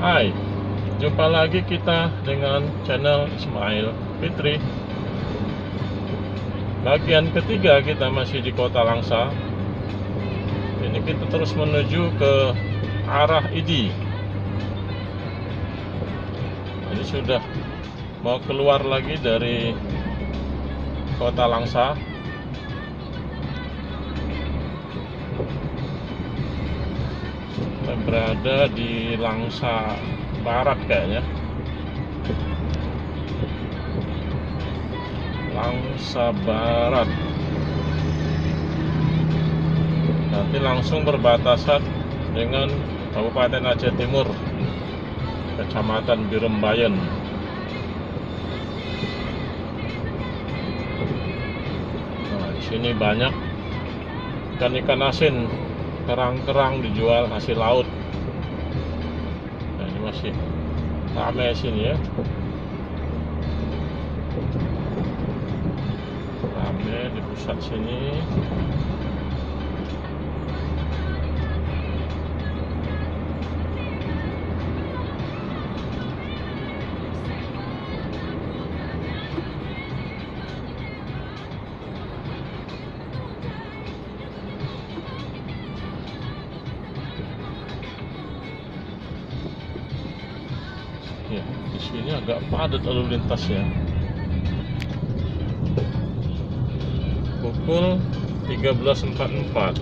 Hai, jumpa lagi kita dengan channel Ismail Fitri. Bagian ketiga kita masih di Kota Langsa. Ini kita terus menuju ke arah Idi. Ini sudah mau keluar lagi dari Kota Langsa. Kita berada di Langsa Barat kayaknya. Langsa Barat. Nanti langsung berbatasan dengan Kabupaten Aceh Timur, Kecamatan Birembayan. Nah, di sini banyak ikan-ikan asin, kerang-kerang dijual hasil laut. Nah, ini masih ramai sini ya. Ramai di pusat sini. Ya, di sini agak padat lalu lintasnya. Pukul 13.44.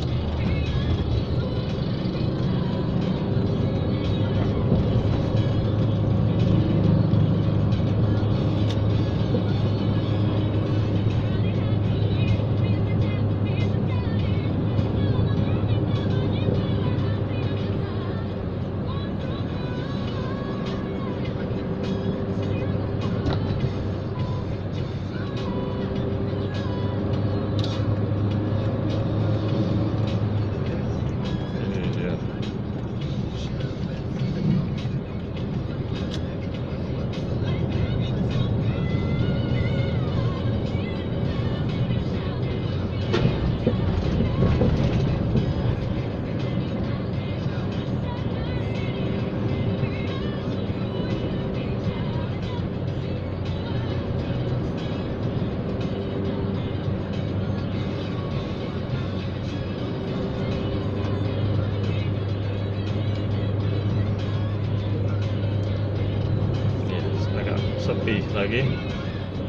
Sepi lagi.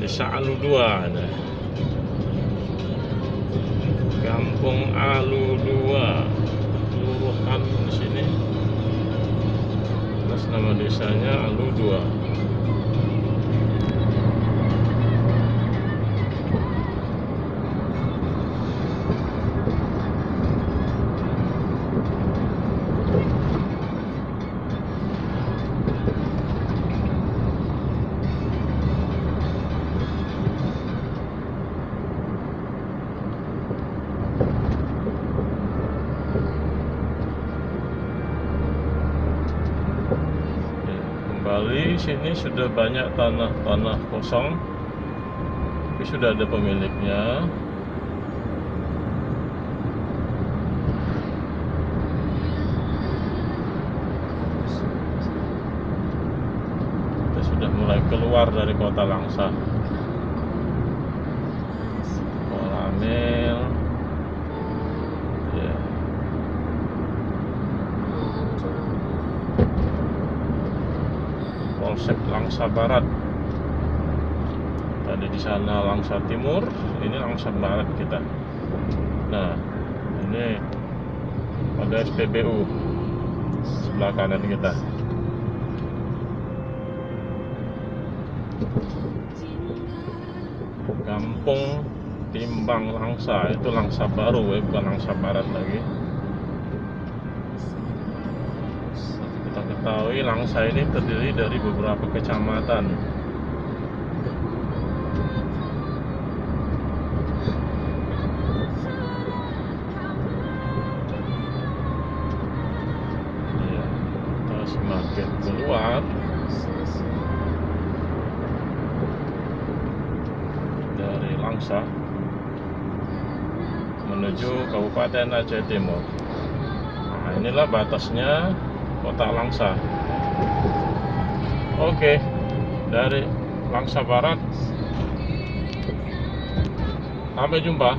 Desa Alu 2 ada. Kampung Alu 2. Kelurahan di sini. Terus nama desanya Alu 2. Kembali sini sudah banyak tanah-tanah kosong, tapi sudah ada pemiliknya. Kita sudah mulai keluar dari Kota Langsa. Koramil, ya. Polsek Langsa Barat. Tadi di sana Langsa Timur, ini Langsa Barat kita. Nah, ini ada SPBU sebelah kanan kita. Kampung Timbang Langsa, itu Langsa baru ya, bukan Langsa Barat lagi. Kita ketahui Langsa ini terdiri dari beberapa kecamatan. Ya, kita semakin keluar dari Langsa menuju Kabupaten Aceh Timur. Nah, inilah batasnya Kota Langsa. Oke, dari Langsa Barat, sampai jumpa.